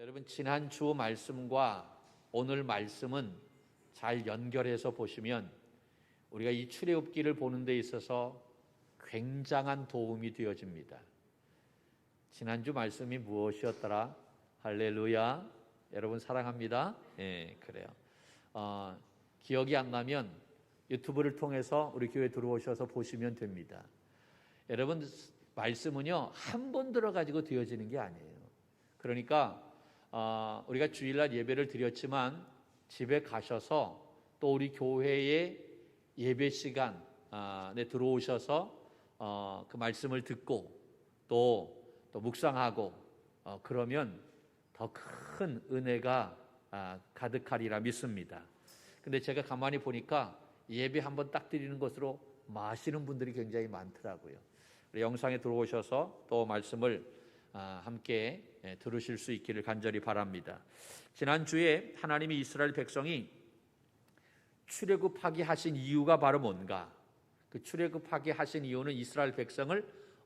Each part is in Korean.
여러분, 지난주 말씀과 오늘 말씀은 잘 연결해서 보시면 우리가 이 출애굽기를 보는 데 있어서 굉장한 도움이 되어집니다. 지난주 말씀이 무엇이었더라? 할렐루야. 여러분 사랑합니다. 그래요. 기억이 안 나면 유튜브를 통해서 우리 교회 들어오셔서 보시면 됩니다. 여러분, 말씀은요 한 번 들어가지고 되어지는 게 아니에요. 그러니까 우리가 주일날 예배를 드렸지만 집에 가셔서 또 우리 교회의 예배 시간에 들어오셔서 그 말씀을 듣고 또 묵상하고 그러면 더 큰 은혜가 가득하리라 믿습니다. 근데 제가 가만히 보니까 예배 한번 딱 드리는 것으로 마시는 분들이 굉장히 많더라고요. 영상에 들어오셔서 또 말씀을 함께 들으실 수 있기를 간절히 바랍니다. 지난주에 하나님이 이스라엘 백성이 출애굽하게 하신 이유가 바로 뭔가? 그 출애굽하게 하신 이유는 이스라엘 백성을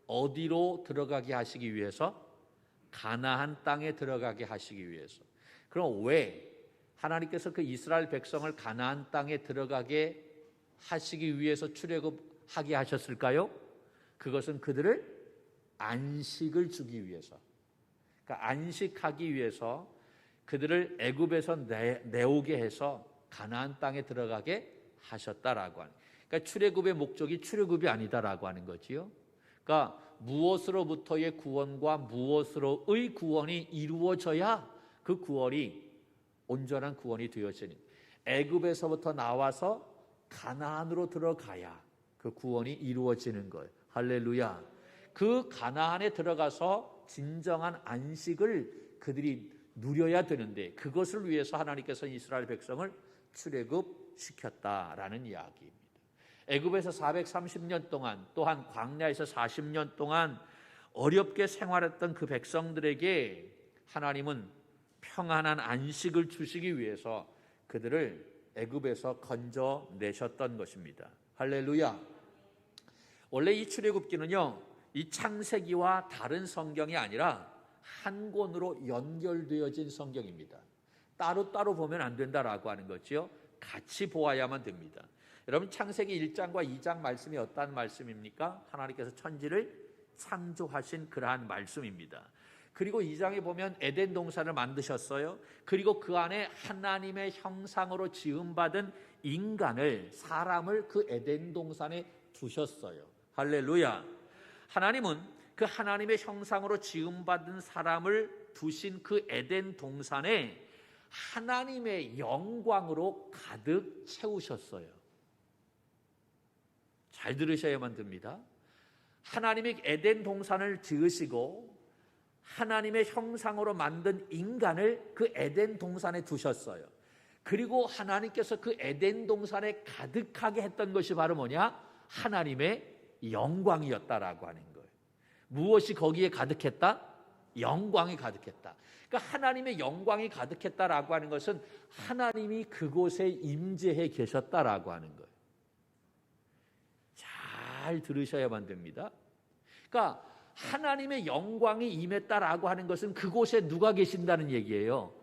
어디로 들어가게 하시기 위해서? 가나안 땅에 들어가게 하시기 위해서. 그럼 왜 하나님께서 그 이스라엘 백성을 가나안 땅에 들어가게 하시기 위해서 출애굽하게 하셨을까요? 그것은 그들을 안식을 주기 위해서, 그러니까 안식하기 위해서 그들을 애굽에서 내오게 해서 가나안 땅에 들어가게 하셨다라고 하는. 그러니까 출애굽의 목적이 출애굽이 아니다라고 하는 거지요. 그러니까 무엇으로부터의 구원과 무엇으로의 구원이 이루어져야 그 구원이 온전한 구원이 되어지는. 애굽에서부터 나와서 가나안으로 들어가야 그 구원이 이루어지는 거예요. 할렐루야. 그 가나안에 들어가서 진정한 안식을 그들이 누려야 되는데 그것을 위해서 하나님께서 이스라엘 백성을 출애굽시켰다라는 이야기입니다. 애굽에서 430년 동안 또한 광야에서 40년 동안 어렵게 생활했던 그 백성들에게 하나님은 평안한 안식을 주시기 위해서 그들을 애굽에서 건져내셨던 것입니다. 할렐루야. 원래 이 출애굽기는요 이 창세기와 다른 성경이 아니라 한 권으로 연결되어진 성경입니다. 따로따로 보면 안 된다라고 하는 거죠. 같이 보아야만 됩니다. 여러분, 창세기 1장과 2장 말씀이 어떤 말씀입니까? 하나님께서 천지를 창조하신 그러한 말씀입니다. 그리고 2장에 보면 에덴 동산을 만드셨어요. 그리고 그 안에 하나님의 형상으로 지음받은 인간을, 사람을 그 에덴 동산에 두셨어요. 할렐루야. 하나님은 그 하나님의 형상으로 지음받은 사람을 두신 그 에덴 동산에 하나님의 영광으로 가득 채우셨어요. 잘 들으셔야만 됩니다. 하나님이 에덴 동산을 지으시고 하나님의 형상으로 만든 인간을 그 에덴 동산에 두셨어요. 그리고 하나님께서 그 에덴 동산에 가득하게 했던 것이 바로 뭐냐? 하나님의 영광이었다라고 하는 거예요. 무엇이 거기에 가득했다? 영광이 가득했다. 그러니까 하나님의 영광이 가득했다라고 하는 것은 하나님이 그곳에 임재해 계셨다라고 하는 거예요. 잘 들으셔야만 됩니다. 그러니까 하나님의 영광이 임했다라고 하는 것은 그곳에 누가 계신다는 얘기예요?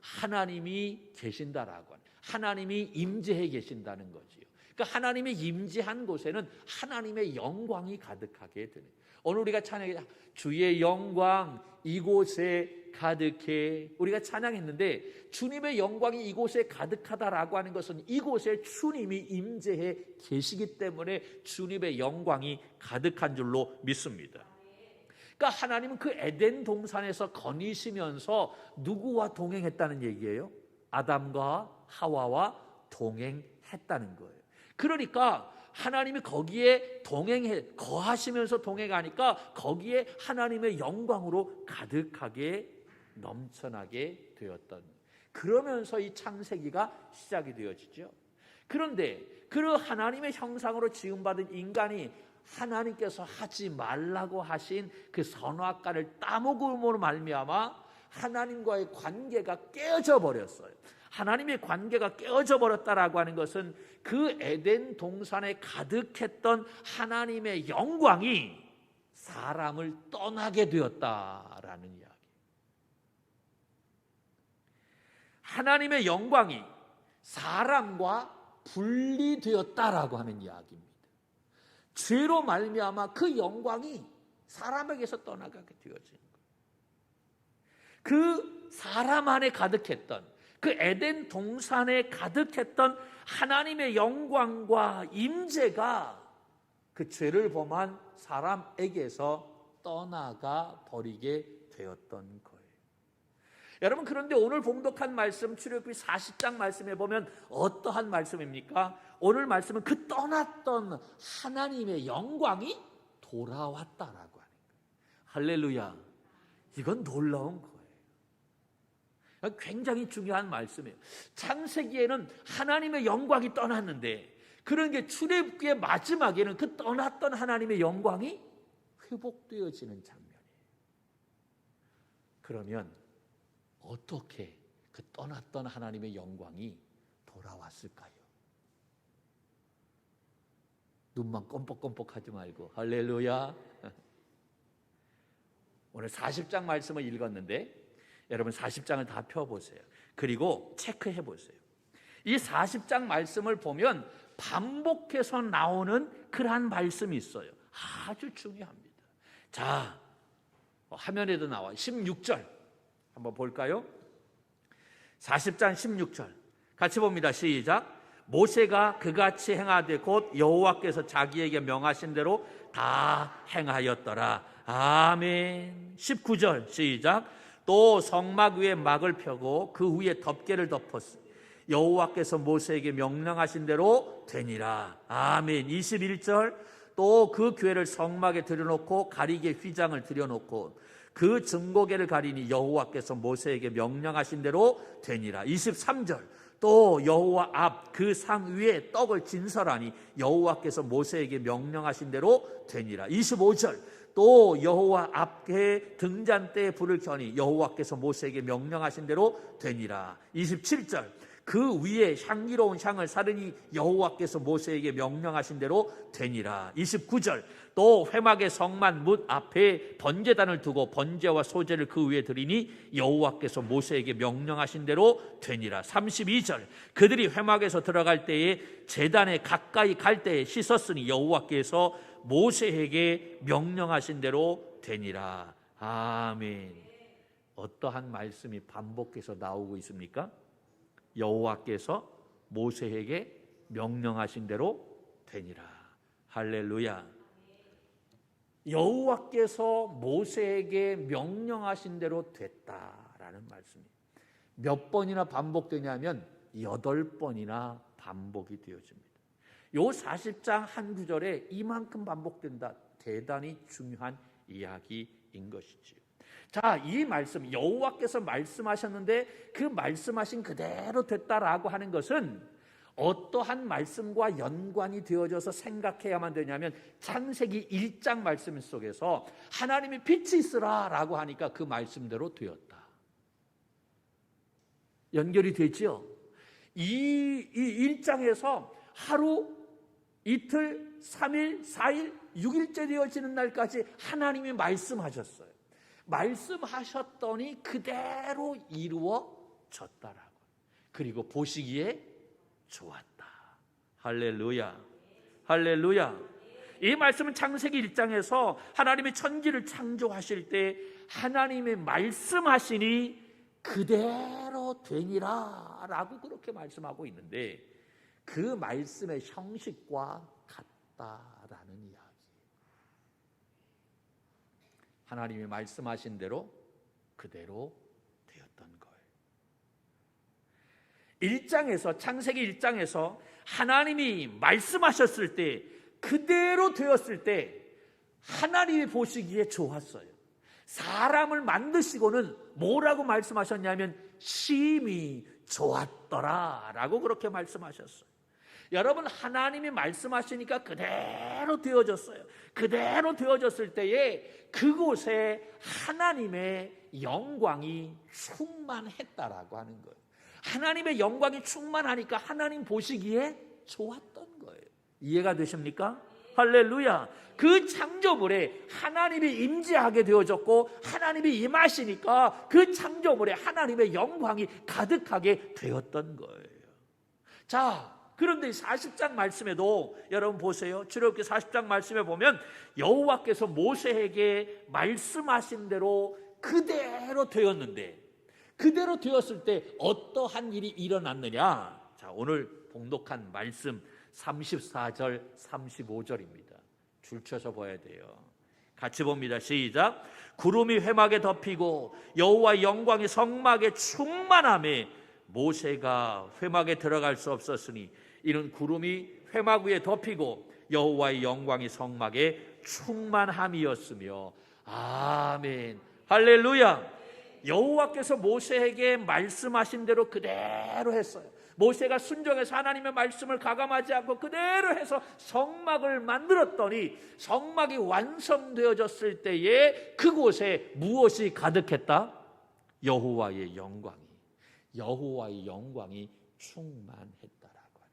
하나님이 계신다라고 하는, 하나님이 임재해 계신다는 거지요. 그러니까 하나님의 임재한 곳에는 하나님의 영광이 가득하게 되는. 오늘 우리가 찬양해 주의 영광 이곳에 가득해, 우리가 찬양했는데 주님의 영광이 이곳에 가득하다라고 하는 것은 이곳에 주님이 임재해 계시기 때문에 주님의 영광이 가득한 줄로 믿습니다. 그러니까 하나님은 그 에덴 동산에서 거니시면서 누구와 동행했다는 얘기예요? 아담과 하와와 동행했다는 거예요. 그러니까 하나님이 거기에 거하시면서 동행하니까 거기에 하나님의 영광으로 가득하게 넘쳐나게 되었던, 그러면서 이 창세기가 시작이 되어지죠. 그런데 그 하나님의 형상으로 지음받은 인간이 하나님께서 하지 말라고 하신 그 선악과를 따먹음으로 말미암아 하나님과의 관계가 깨어져 버렸어요. 하나님의 관계가 깨어져 버렸다라고 하는 것은 그 에덴 동산에 가득했던 하나님의 영광이 사람을 떠나게 되었다라는 이야기. 하나님의 영광이 사람과 분리되었다라고 하는 이야기입니다. 죄로 말미암아 그 영광이 사람에게서 떠나가게 되어진 거예요. 그 사람 안에 가득했던, 그 에덴 동산에 가득했던 하나님의 영광과 임재가 그 죄를 범한 사람에게서 떠나가 버리게 되었던 거예요. 여러분, 그런데 오늘 봉독한 말씀, 출애굽기 40장 말씀에 보면 어떠한 말씀입니까? 오늘 말씀은 그 떠났던 하나님의 영광이 돌아왔다라고 하는 거예요. 할렐루야. 이건 놀라운 거예요. 굉장히 중요한 말씀이에요. 창세기에는 하나님의 영광이 떠났는데, 그런 게 출애굽기의 마지막에는 그 떠났던 하나님의 영광이 회복되어지는 장면이에요. 그러면 어떻게 그 떠났던 하나님의 영광이 돌아왔을까요? 눈만 껌뻑껌뻑하지 말고 할렐루야. 오늘 40장 말씀을 읽었는데 여러분 40장을 다 펴보세요. 그리고 체크해 보세요. 이 40장 말씀을 보면 반복해서 나오는 그러한 말씀이 있어요. 아주 중요합니다. 자, 화면에도 나와 16절 한번 볼까요? 40장 16절 같이 봅니다. 시작. 모세가 그같이 행하되 곧 여호와께서 자기에게 명하신 대로 다 행하였더라. 아멘. 19절 시작. 또 성막 위에 막을 펴고 그 위에 덮개를 덮었으니 여호와께서 모세에게 명령하신 대로 되니라. 아멘. 21절. 또 그 궤를 성막에 들여놓고 가리개 휘장을 들여놓고 그 증거궤를 가리니 여호와께서 모세에게 명령하신 대로 되니라. 23절. 또 여호와 앞 그 상 위에 떡을 진설하니 여호와께서 모세에게 명령하신 대로 되니라. 25절. 또 여호와 앞에 등잔대에 불을 켜니 여호와께서 모세에게 명령하신 대로 되니라. 27절. 그 위에 향기로운 향을 사르니 여호와께서 모세에게 명령하신 대로 되니라. 29절. 또 회막의 성만 문 앞에 번제단을 두고 번제와 소제를 그 위에 드리니 여호와께서 모세에게 명령하신 대로 되니라. 32절. 그들이 회막에서 들어갈 때에 제단에 가까이 갈 때에 씻었으니 여호와께서 모세에게 명령하신 대로 되니라. 아멘. 어떠한 말씀이 반복해서 나오고 있습니까? 여호와께서 모세에게 명령하신 대로 되니라. 할렐루야. 여호와께서 모세에게 명령하신 대로 됐다라는 말씀이 몇 번이나 반복되냐면 8번이나 반복이 되어집니다. 요 40장 한 구절에 이만큼 반복된다. 대단히 중요한 이야기인 것이지요. 자, 이 말씀 여호와께서 말씀하셨는데 그 말씀하신 그대로 됐다라고 하는 것은 어떠한 말씀과 연관이 되어져서 생각해야만 되냐면 창세기 1장 말씀 속에서 하나님이 빛이 있으라 라고 하니까 그 말씀대로 되었다. 연결이 되지요. 이 1장에서 하루, 이틀, 3일, 4일, 6일째 되어지는 날까지 하나님이 말씀하셨어요. 말씀하셨더니 그대로 이루어졌다라고. 그리고 보시기에 좋았다. 할렐루야. 할렐루야. 이 말씀은 창세기 1장에서 하나님이 천지를 창조하실 때 하나님의 말씀하시니 그대로 되니라 라고 그렇게 말씀하고 있는데 그 말씀의 형식과 같다라는 이야기. 하나님이 말씀하신 대로 그대로 되었던 거예요. 1장에서 창세기 1장에서 하나님이 말씀하셨을 때 그대로 되었을 때 하나님이 보시기에 좋았어요. 사람을 만드시고는 뭐라고 말씀하셨냐면 심히 좋았더라 라고 그렇게 말씀하셨어요. 여러분, 하나님이 말씀하시니까 그대로 되어졌어요. 그대로 되어졌을 때에 그곳에 하나님의 영광이 충만했다라고 하는 거예요. 하나님의 영광이 충만하니까 하나님 보시기에 좋았던 거예요. 이해가 되십니까? 할렐루야. 그 창조물에 하나님이 임재하게 되어졌고 하나님이 임하시니까 그 창조물에 하나님의 영광이 가득하게 되었던 거예요. 자, 그런데 40장 말씀에도 여러분 보세요. 출애굽기 40장 말씀에 보면 여호와께서 모세에게 말씀하신 대로 그대로 되었는데, 그대로 되었을 때 어떠한 일이 일어났느냐? 자, 오늘 봉독한 말씀 34절 35절입니다. 줄쳐서 봐야 돼요. 같이 봅니다. 시작. 구름이 회막에 덮이고 여호와의 영광이 성막에 충만하매 모세가 회막에 들어갈 수 없었으니 이는 구름이 회막 위에 덮이고 여호와의 영광이 성막에 충만함이었으며. 아멘. 할렐루야. 여호와께서 모세에게 말씀하신 대로 그대로 했어요. 모세가 순종해서 하나님의 말씀을 가감하지 않고 그대로 해서 성막을 만들었더니 성막이 완성되어졌을 때에 그곳에 무엇이 가득했다? 여호와의 영광이 충만했다라고 하는 거예요.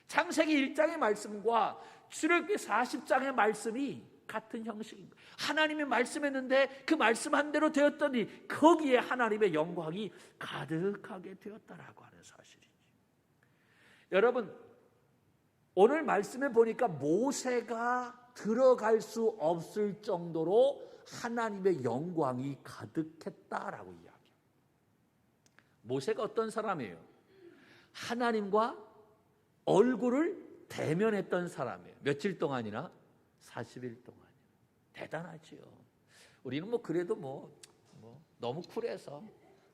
창세기 1장의 말씀과 출애굽기 40장의 말씀이 같은 형식입니다. 하나님이 말씀했는데 그 말씀한 대로 되었더니 거기에 하나님의 영광이 가득하게 되었다라고 하는 사실이죠. 여러분, 오늘 말씀에 보니까 모세가 들어갈 수 없을 정도로 하나님의 영광이 가득했다라고 이야기합니다. 모세가 어떤 사람이에요? 하나님과 얼굴을 대면했던 사람이에요. 며칠 동안이나? 40일 동안. 대단하지요. 우리는 그래도 너무 쿨해서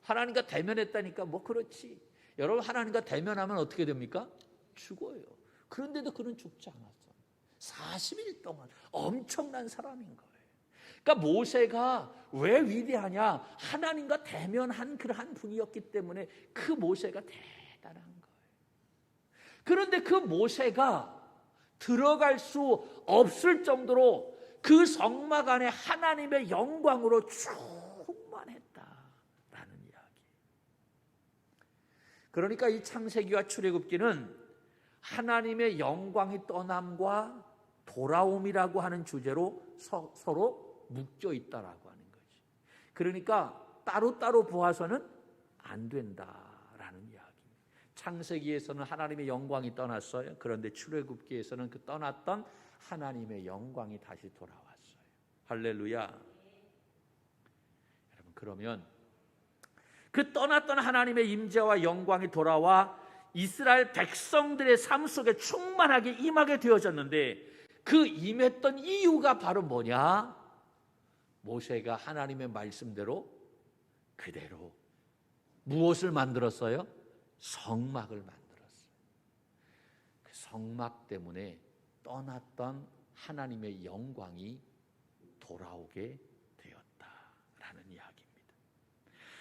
하나님과 대면했다니까 그렇지. 여러분, 하나님과 대면하면 어떻게 됩니까? 죽어요. 그런데도 그는 죽지 않았어. 40일 동안 엄청난 사람인 거예요. 그러니까 모세가 왜 위대하냐? 하나님과 대면한 그러한 분이었기 때문에 그 모세가 대단한 거예요. 그런데 그 모세가 들어갈 수 없을 정도로 그 성막 안에 하나님의 영광으로 충만했다라는 이야기. 그러니까 이 창세기와 출애굽기는 하나님의 영광이 떠남과 돌아옴이라고 하는 주제로 서로 묶여 있다라고 하는 거지. 그러니까 따로따로 보아서는 안 된다라는 이야기. 창세기에서는 하나님의 영광이 떠났어요. 그런데 출애굽기에서는 그 떠났던 하나님의 영광이 다시 돌아왔어요. 할렐루야. 여러분, 그러면 그 떠났던 하나님의 임재와 영광이 돌아와 이스라엘 백성들의 삶 속에 충만하게 임하게 되어졌는데 그 임했던 이유가 바로 뭐냐? 모세가 하나님의 말씀대로 그대로 무엇을 만들었어요? 성막을 만들었어요. 그 성막 때문에 떠났던 하나님의 영광이 돌아오게 되었다라는 이야기입니다.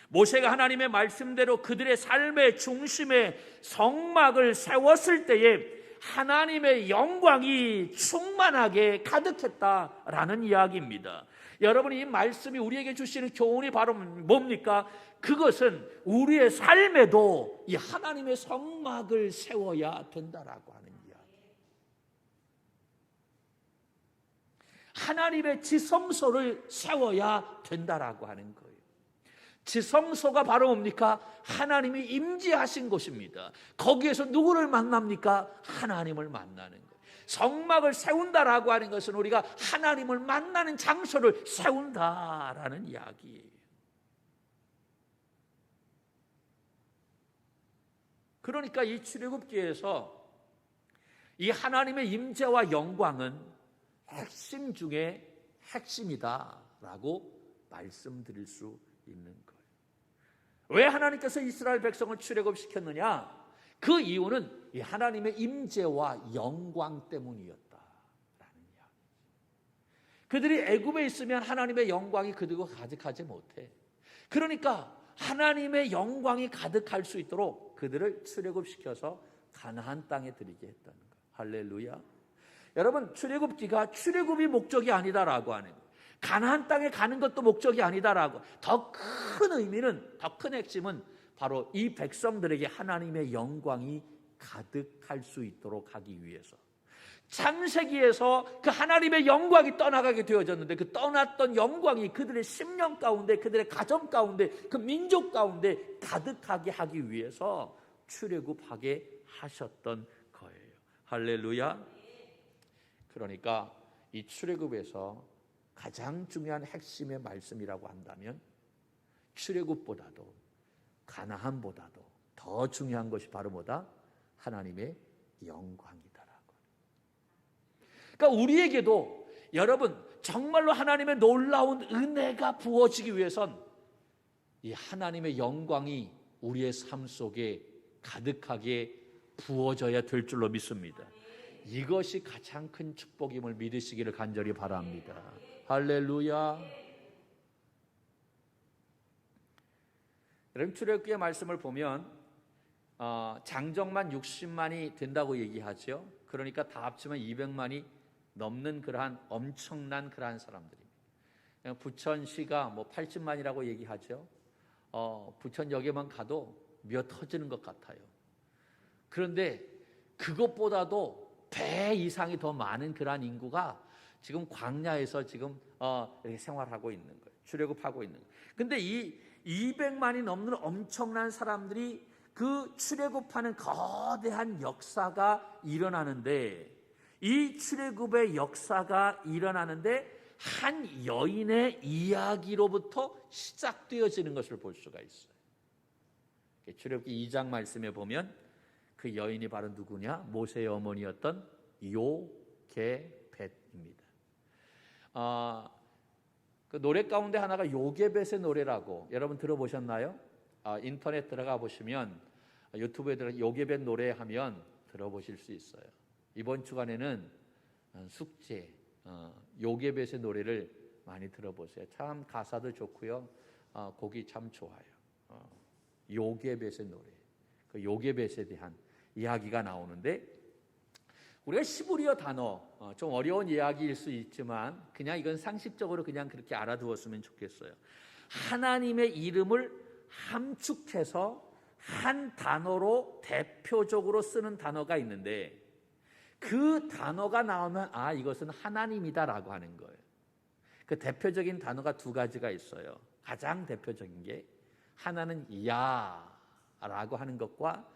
모세가 하나님의 말씀대로 그들의 삶의 중심에 성막을 세웠을 때에 하나님의 영광이 충만하게 가득했다라는 이야기입니다. 여러분, 이 말씀이 우리에게 주시는 교훈이 바로 뭡니까? 그것은 우리의 삶에도 이 하나님의 성막을 세워야 된다라고 하는 이야기. 하나님의 지성소를 세워야 된다라고 하는 거예요. 지성소가 바로 뭡니까? 하나님이 임재하신 곳입니다. 거기에서 누구를 만납니까? 하나님을 만나는 거예요. 성막을 세운다라고 하는 것은 우리가 하나님을 만나는 장소를 세운다라는 이야기예요. 그러니까 이 출애굽기에서 이 하나님의 임재와 영광은 핵심 중에 핵심이다라고 말씀드릴 수 있는 거예요. 왜 하나님께서 이스라엘 백성을 출애굽시켰느냐? 그 이유는 이 하나님의 임재와 영광 때문이었다라는 이야기. 그들이 애굽에 있으면 하나님의 영광이 그들과 가득하지 못해. 그러니까 하나님의 영광이 가득할 수 있도록 그들을 출애굽시켜서 가나안 땅에 들이게 했다는 거예요. 할렐루야. 여러분, 출애굽기가 출애굽이 목적이 아니다라고 하는 거예요. 가나안 땅에 가는 것도 목적이 아니다라고. 더 큰 의미는, 더 큰 핵심은 바로 이 백성들에게 하나님의 영광이 가득할 수 있도록 하기 위해서, 창세기에서 그 하나님의 영광이 떠나가게 되어졌는데 그 떠났던 영광이 그들의 심령 가운데, 그들의 가정 가운데, 그 민족 가운데 가득하게 하기 위해서 출애굽하게 하셨던 거예요. 할렐루야. 그러니까 이 출애굽에서 가장 중요한 핵심의 말씀이라고 한다면 출애굽보다도 가나안보다도 더 중요한 것이 바로 뭐다? 하나님의 영광이다라고. 그러니까 우리에게도 여러분 정말로 하나님의 놀라운 은혜가 부어지기 위해선 이 하나님의 영광이 우리의 삶 속에 가득하게 부어져야 될 줄로 믿습니다. 이것이 가장 큰 축복임을 믿으시기를 간절히 바랍니다. 할렐루야. 여러분 출애굽기의 말씀을 보면 장정만 60만이 된다고 얘기하죠. 그러니까 다 합치면 200만이 넘는 그러한 엄청난 그러한 사람들입니다. 부천시가 뭐 80만이라고 얘기하죠. 부천역에만 가도 몇 터지는 것 같아요. 그런데 그것보다도 배 이상이 더 많은 그러한 인구가 지금 광야에서 지금 이렇게 생활하고 있는 거예요. 출애굽하고 있는 거예요. 근데 이 200만이 넘는 엄청난 사람들이 그 출애굽하는 거대한 역사가 일어나는데 이 출애굽의 역사가 일어나는데 한 여인의 이야기로부터 시작되어지는 것을 볼 수가 있어요. 출애굽기 2장 말씀에 보면 그 여인이 바로 누구냐? 모세의 어머니였던 요게벳입니다. 그 노래 가운데 하나가 요게벳의 노래라고 여러분 들어보셨나요? 인터넷 들어가 보시면 유튜브에 들어가 요게벳 노래하면 들어보실 수 있어요. 이번 주간에는 숙제 요게벳의 노래를 많이 들어보세요. 참 가사도 좋고요. 곡이 참 좋아요. 요게벳의 노래, 그 요게벳에 대한 이야기가 나오는데 우리가 시브리어 단어 좀 어려운 이야기일 수 있지만 그냥 이건 상식적으로 그냥 그렇게 알아두었으면 좋겠어요. 하나님의 이름을 함축해서 한 단어로 대표적으로 쓰는 단어가 있는데 그 단어가 나오면 이것은 하나님이다라고 하는 거예요. 그 대표적인 단어가 두 가지가 있어요. 가장 대표적인 게 하나는 야라고 하는 것과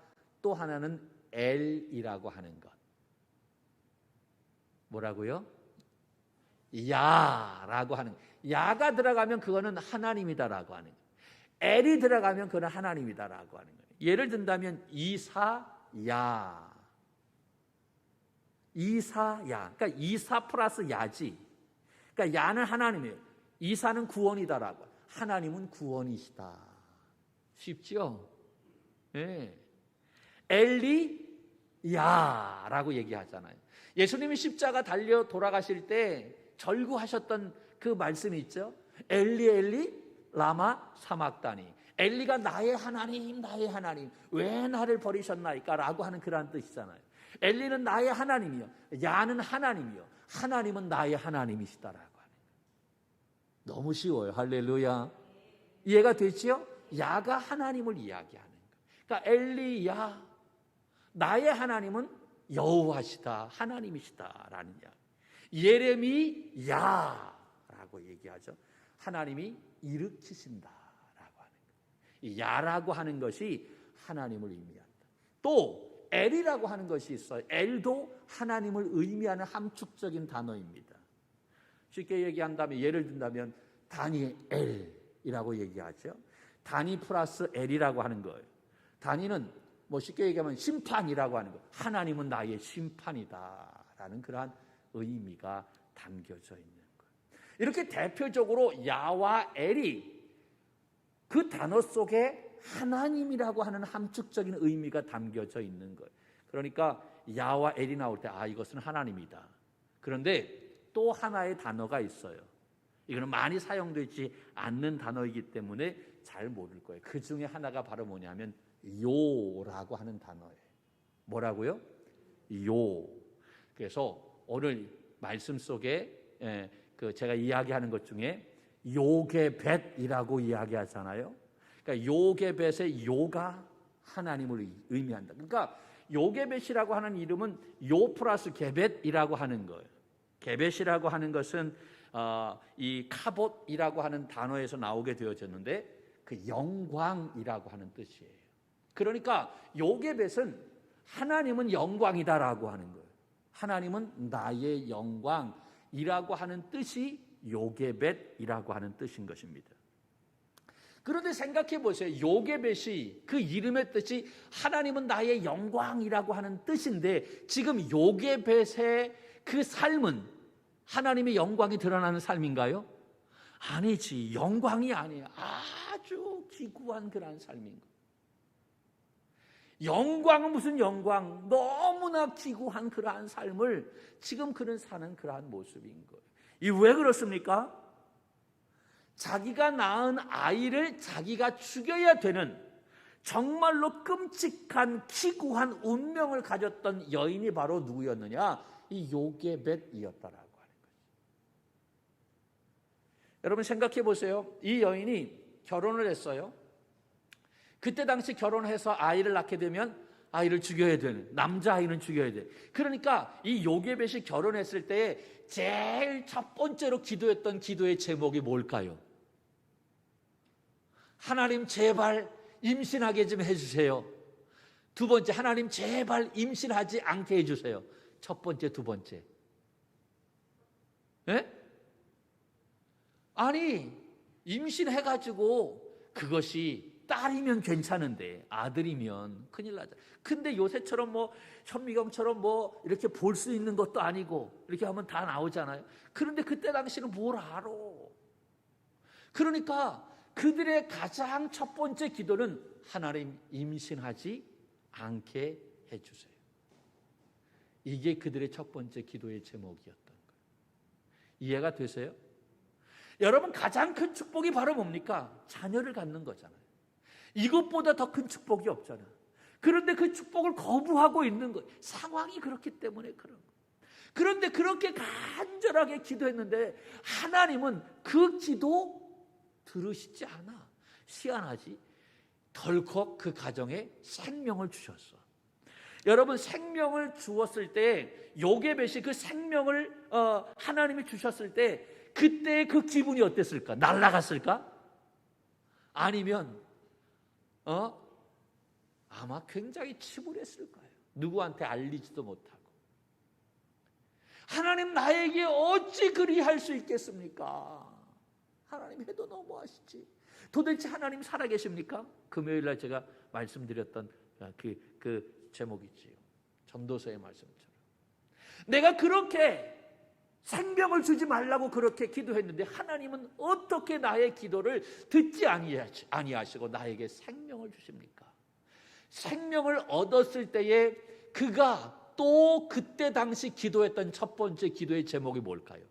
또 하나는 엘이라고 하는 것. 뭐라고요? 야라고 하는 것. 야가 들어가면 그거는 하나님이다라고 하는 것. 엘이 들어가면 그거는 하나님이다라고 하는 거예요. 예를 든다면 이사야. 이사야. 그러니까 이사 플러스 야지. 그러니까 야는 하나님이에요. 이사는 구원이다라고. 하나님은 구원이시다. 쉽죠? 네. 엘리야라고 얘기하잖아요. 예수님이 십자가 달려 돌아가실 때 절구하셨던 그 말씀이 있죠. 엘리 엘리 라마 사막다니. 엘리가 나의 하나님 나의 하나님 왜 나를 버리셨나이까 라고 하는 그런 뜻이잖아요. 엘리는 나의 하나님이요 야는 하나님이요 하나님은 나의 하나님이시다라고 하는 거예요. 너무 쉬워요. 할렐루야. 이해가 되지요? 야가 하나님을 이야기하는 거예요. 그러니까 엘리야 나의 하나님은 여호와시다 하나님이시다라는 이야기. 예레미야라고 얘기하죠. 하나님이 일으키신다라고 하는 거예요. 이 야라고 하는 것이 하나님을 의미한다. 또 엘이라고 하는 것이 있어요. 엘도 하나님을 의미하는 함축적인 단어입니다. 쉽게 얘기한다면 예를 든다면 다니엘이라고 얘기하죠. 다니 플러스 엘이라고 하는 거예요. 다니는 뭐 쉽게 얘기하면 심판이라고 하는 거. 하나님은 나의 심판이다라는 그러한 의미가 담겨져 있는 거예요. 이렇게 대표적으로 야와 엘이 그 단어 속에 하나님이라고 하는 함축적인 의미가 담겨져 있는 거예요. 그러니까 야와 엘이 나올 때 이것은 하나님이다. 그런데 또 하나의 단어가 있어요. 이거는 많이 사용되지 않는 단어이기 때문에 잘 모를 거예요. 그 중에 하나가 바로 뭐냐면 요라고 하는 단어예요. 뭐라고요? 요. 그래서 오늘 말씀 속에 제가 이야기하는 것 중에 요게벳이라고 이야기하잖아요. 그러니까 요게벳의 요가 하나님을 의미한다. 그러니까 요게벳이라고 하는 이름은 요 플러스 게벳이라고 하는 거예요. 게벳이라고 하는 것은 이 카봇이라고 하는 단어에서 나오게 되어졌는데 그 영광이라고 하는 뜻이에요. 그러니까 요게벳은 하나님은 영광이다라고 하는 거예요. 하나님은 나의 영광이라고 하는 뜻이 요게벳이라고 하는 뜻인 것입니다. 그런데 생각해 보세요. 요게벳이 그 이름의 뜻이 하나님은 나의 영광이라고 하는 뜻인데 지금 요게벳의 그 삶은 하나님의 영광이 드러나는 삶인가요? 아니지. 영광이 아니에요. 아주 기구한 그런 삶인 거예요. 영광은 무슨 영광? 너무나 기구한 그러한 삶을 지금 그는 사는 그러한 모습인 거예요. 이 왜 그렇습니까? 자기가 낳은 아이를 자기가 죽여야 되는 정말로 끔찍한 기구한 운명을 가졌던 여인이 바로 누구였느냐? 이 요게벳이었다라고 하는 거죠. 여러분 생각해 보세요. 이 여인이 결혼을 했어요. 그때 당시 결혼해서 아이를 낳게 되면 아이를 죽여야 되는, 남자아이는 죽여야 돼. 그러니까 이 요게벳이 결혼했을 때 제일 첫 번째로 기도했던 기도의 제목이 뭘까요? 하나님 제발 임신하게 좀 해주세요. 두 번째, 하나님 제발 임신하지 않게 해주세요. 첫 번째, 두 번째. 예? 아니 임신해가지고 그것이 딸이면 괜찮은데 아들이면 큰일 나죠. 근데 요새처럼 뭐 현미경처럼 뭐 이렇게 볼 수 있는 것도 아니고 이렇게 하면 다 나오잖아요. 그런데 그때 당시는 뭘 알아? 그러니까 그들의 가장 첫 번째 기도는 하나님 임신하지 않게 해주세요. 이게 그들의 첫 번째 기도의 제목이었던 거예요. 이해가 되세요? 여러분 가장 큰 축복이 바로 뭡니까? 자녀를 갖는 거잖아요. 이것보다 더 큰 축복이 없잖아. 그런데 그 축복을 거부하고 있는 거예요. 상황이 그렇기 때문에 그런 거예요. 그런데 그렇게 간절하게 기도했는데 하나님은 그 기도 들으시지 않아. 희한하지? 덜컥 그 가정에 생명을 주셨어. 여러분 생명을 주었을 때 요게벳이 그 생명을 하나님이 주셨을 때 그때 그 기분이 어땠을까? 날아갔을까? 아니면 아마 굉장히 침울했을 거예요. 누구한테 알리지도 못하고. 하나님 나에게 어찌 그리할 수 있겠습니까? 하나님 해도 너무하시지. 도대체 하나님 살아계십니까? 금요일날 제가 말씀드렸던 그 제목이지요. 전도서의 말씀처럼. 내가 그렇게 생명을 주지 말라고 그렇게 기도했는데 하나님은 어떻게 나의 기도를 듣지 아니하시고 나에게 생명을 주십니까? 생명을 얻었을 때에 그가 또 그때 당시 기도했던 첫 번째 기도의 제목이 뭘까요?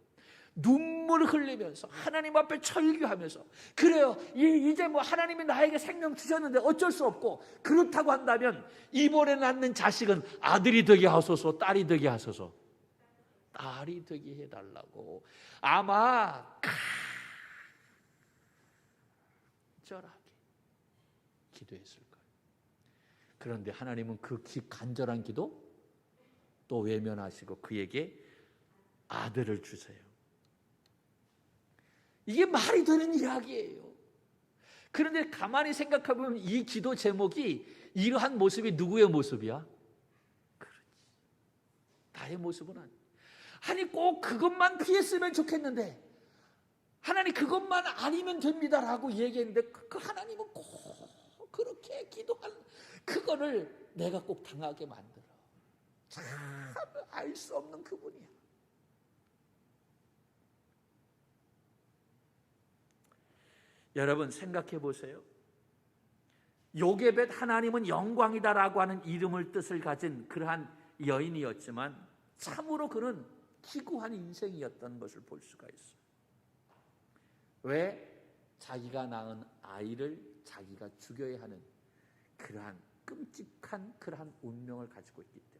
눈물을 흘리면서 하나님 앞에 철기하면서 그래요. 이제 뭐 하나님이 나에게 생명 주셨는데 어쩔 수 없고 그렇다고 한다면 이번에 낳는 자식은 아들이 되게 하소서 딸이 되게 하소서. 딸이 되게 해달라고 아마 간절하게 기도했을 거예요. 그런데 하나님은 그 간절한 기도 또 외면하시고 그에게 아들을 주세요. 이게 말이 되는 이야기예요. 그런데 가만히 생각해보면 이 기도 제목이 이러한 모습이 누구의 모습이야? 그렇지. 나의 모습은 아니야. 아니 꼭 그것만 피했으면 좋겠는데 하나님 그것만 아니면 됩니다라고 얘기했는데 그 하나님은 꼭 그렇게 기도한 그거를 내가 꼭 당하게 만들어. 참 알 수 없는 그분이야. 여러분 생각해 보세요. 요게벳 하나님은 영광이다라고 하는 이름을 뜻을 가진 그러한 여인이었지만 참으로 그는 기구한 인생이었던 것을 볼 수가 있어요. 왜? 자기가 낳은 아이를 자기가 죽여야 하는 그러한 끔찍한 그러한 운명을 가지고 있기 때문에.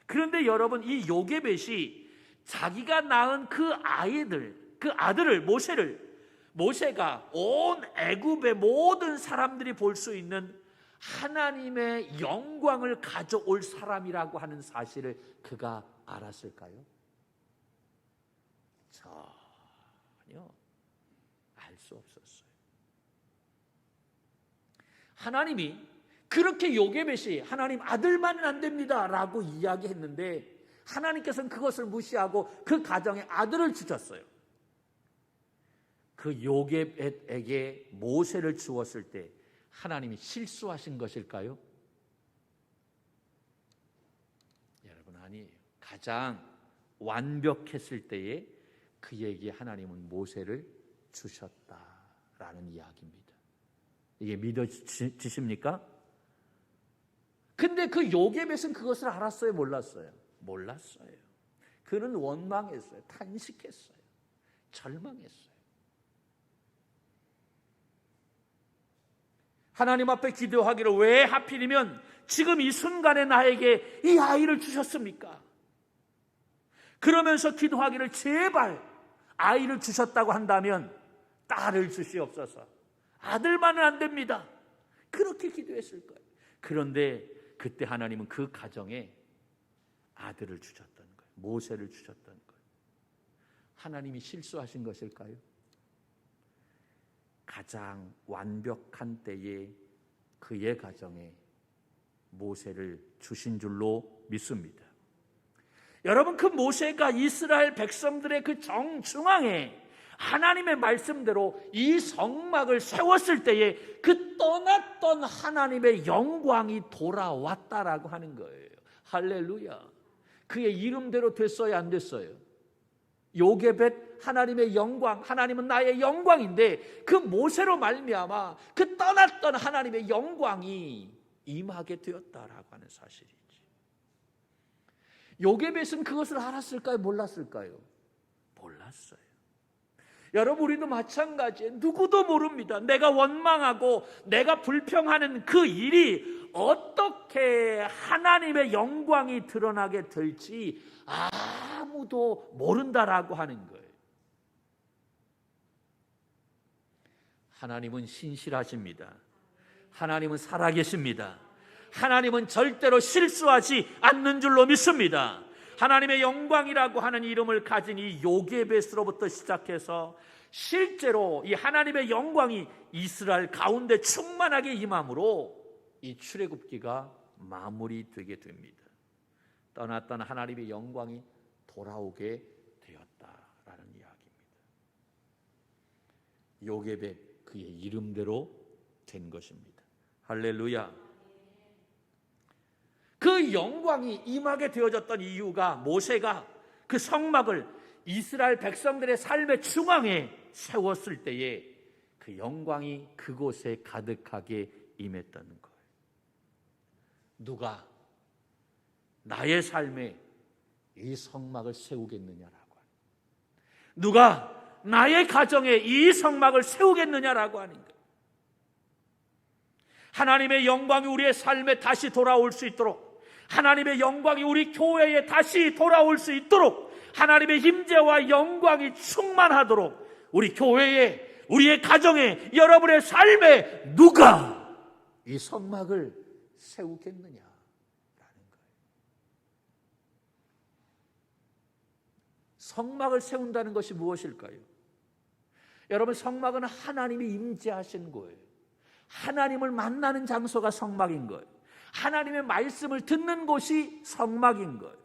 그런데 여러분 이 요게벳이 자기가 낳은 그 아들을 모세가 온 애굽의 모든 사람들이 볼 수 있는 하나님의 영광을 가져올 사람이라고 하는 사실을 그가 알았을까요? 전혀 알 수 없었어요. 하나님이 그렇게 요게벳이 하나님 아들만은 안 됩니다 라고 이야기했는데 하나님께서는 그것을 무시하고 그 가정에 아들을 주셨어요. 그 요게벳에게 모세를 주었을 때 하나님이 실수하신 것일까요? 여러분, 아니에요. 가장 완벽했을 때에 그에게 하나님은 모세를 주셨다라는 이야기입니다. 이게 믿어지십니까? 근데 그 요게벳은 그것을 알았어요? 몰랐어요? 몰랐어요. 그는 원망했어요. 탄식했어요. 절망했어요. 하나님 앞에 기도하기를 왜 하필이면 지금 이 순간에 나에게 이 아이를 주셨습니까? 그러면서 기도하기를 제발 아이를 주셨다고 한다면 딸을 주시옵소서. 아들만은 안 됩니다. 그렇게 기도했을 거예요. 그런데 그때 하나님은 그 가정에 아들을 주셨던 거예요. 모세를 주셨던 거예요. 하나님이 실수하신 것일까요? 가장 완벽한 때에 그의 가정에 모세를 주신 줄로 믿습니다. 여러분, 그 모세가 이스라엘 백성들의 그 정중앙에 하나님의 말씀대로 이 성막을 세웠을 때에 그 떠났던 하나님의 영광이 돌아왔다라고 하는 거예요. 할렐루야. 그의 이름대로 됐어요, 안 됐어요? 요게벳, 하나님의 영광, 하나님은 나의 영광인데 그 모세로 말미암아 그 떠났던 하나님의 영광이 임하게 되었다라고 하는 사실이지. 요게벳은 그것을 알았을까요? 몰랐을까요? 몰랐어요. 여러분, 우리도 마찬가지예요. 누구도 모릅니다. 내가 원망하고 내가 불평하는 그 일이 어떻게 하나님의 영광이 드러나게 될지 아무도 모른다라고 하는 거예요. 하나님은 신실하십니다. 하나님은 살아계십니다. 하나님은 절대로 실수하지 않는 줄로 믿습니다. 하나님의 영광이라고 하는 이름을 가진 이 요게벳으로부터 시작해서 실제로 이 하나님의 영광이 이스라엘 가운데 충만하게 임함으로 이 출애굽기가 마무리되게 됩니다. 떠났던 하나님의 영광이 돌아오게 되었다라는 이야기입니다. 요게벳, 그의 이름대로 된 것입니다. 할렐루야. 그 영광이 임하게 되어졌던 이유가 모세가 그 성막을 이스라엘 백성들의 삶의 중앙에 세웠을 때에 그 영광이 그곳에 가득하게 임했던 거예요. 누가 나의 삶에 이 성막을 세우겠느냐라고 하는, 누가 나의 가정에 이 성막을 세우겠느냐라고 하는 거예요. 하나님의 영광이 우리의 삶에 다시 돌아올 수 있도록, 하나님의 영광이 우리 교회에 다시 돌아올 수 있도록, 하나님의 임재와 영광이 충만하도록 우리 교회에, 우리의 가정에, 여러분의 삶에 누가 이 성막을 세우겠느냐라는 거예요. 성막을 세운다는 것이 무엇일까요? 여러분, 성막은 하나님이 임재하신 거예요. 하나님을 만나는 장소가 성막인 거예요. 하나님의 말씀을 듣는 곳이 성막인 거예요.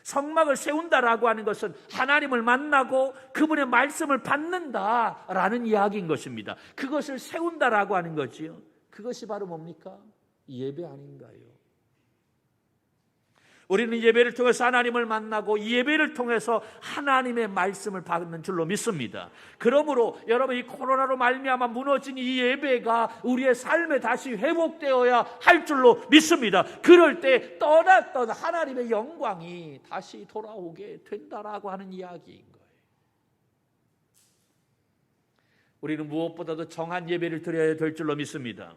성막을 세운다라고 하는 것은 하나님을 만나고 그분의 말씀을 받는다라는 이야기인 것입니다. 그것을 세운다라고 하는 거지요. 그것이 바로 뭡니까? 예배 아닌가요? 우리는 예배를 통해서 하나님을 만나고 이 예배를 통해서 하나님의 말씀을 받는 줄로 믿습니다. 그러므로 여러분, 이 코로나로 말미암아 무너진 이 예배가 우리의 삶에 다시 회복되어야 할 줄로 믿습니다. 그럴 때 떠났던 하나님의 영광이 다시 돌아오게 된다라고 하는 이야기인 거예요. 우리는 무엇보다도 정한 예배를 드려야 될 줄로 믿습니다.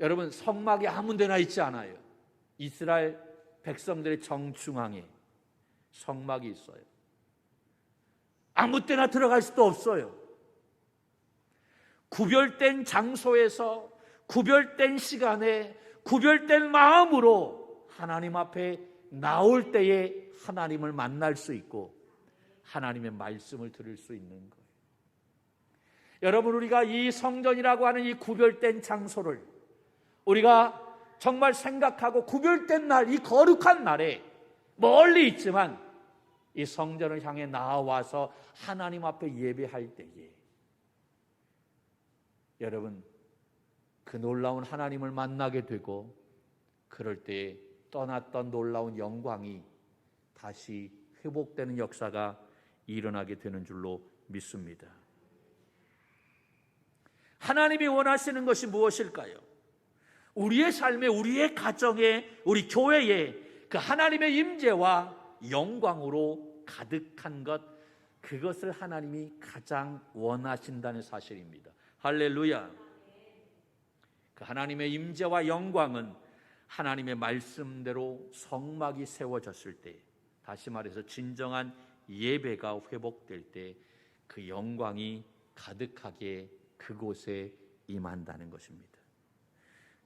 여러분, 성막이 아무 데나 있지 않아요. 이스라엘 백성들의 정중앙에 성막이 있어요. 아무 때나 들어갈 수도 없어요. 구별된 장소에서 구별된 시간에 구별된 마음으로 하나님 앞에 나올 때에 하나님을 만날 수 있고 하나님의 말씀을 들을 수 있는 거예요. 여러분, 우리가 이 성전이라고 하는 이 구별된 장소를 우리가 정말 생각하고 구별된 날, 이 거룩한 날에 멀리 있지만 이 성전을 향해 나와서 하나님 앞에 예배할 때에 여러분, 그 놀라운 하나님을 만나게 되고 그럴 때에 떠났던 놀라운 영광이 다시 회복되는 역사가 일어나게 되는 줄로 믿습니다. 하나님이 원하시는 것이 무엇일까요? 우리의 삶에, 우리의 가정에, 우리 교회에 그 하나님의 임재와 영광으로 가득한 것, 그것을 하나님이 가장 원하신다는 사실입니다. 할렐루야. 그 하나님의 임재와 영광은 하나님의 말씀대로 성막이 세워졌을 때, 다시 말해서 진정한 예배가 회복될 때 그 영광이 가득하게 그곳에 임한다는 것입니다.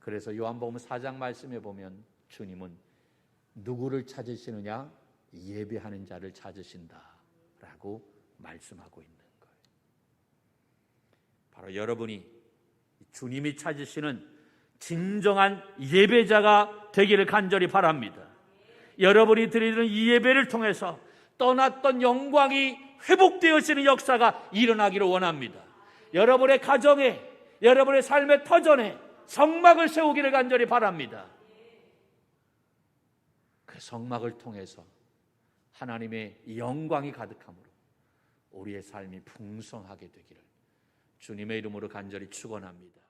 그래서 요한복음 4장 말씀에 보면 주님은 누구를 찾으시느냐? 예배하는 자를 찾으신다라고 말씀하고 있는 거예요. 바로 여러분이 주님이 찾으시는 진정한 예배자가 되기를 간절히 바랍니다. 여러분이 드리는 이 예배를 통해서 떠났던 영광이 회복되어지는 역사가 일어나기를 원합니다. 여러분의 가정에, 여러분의 삶의 터전에 성막을 세우기를 간절히 바랍니다. 그 성막을 통해서 하나님의 영광이 가득함으로 우리의 삶이 풍성하게 되기를 주님의 이름으로 간절히 축원합니다.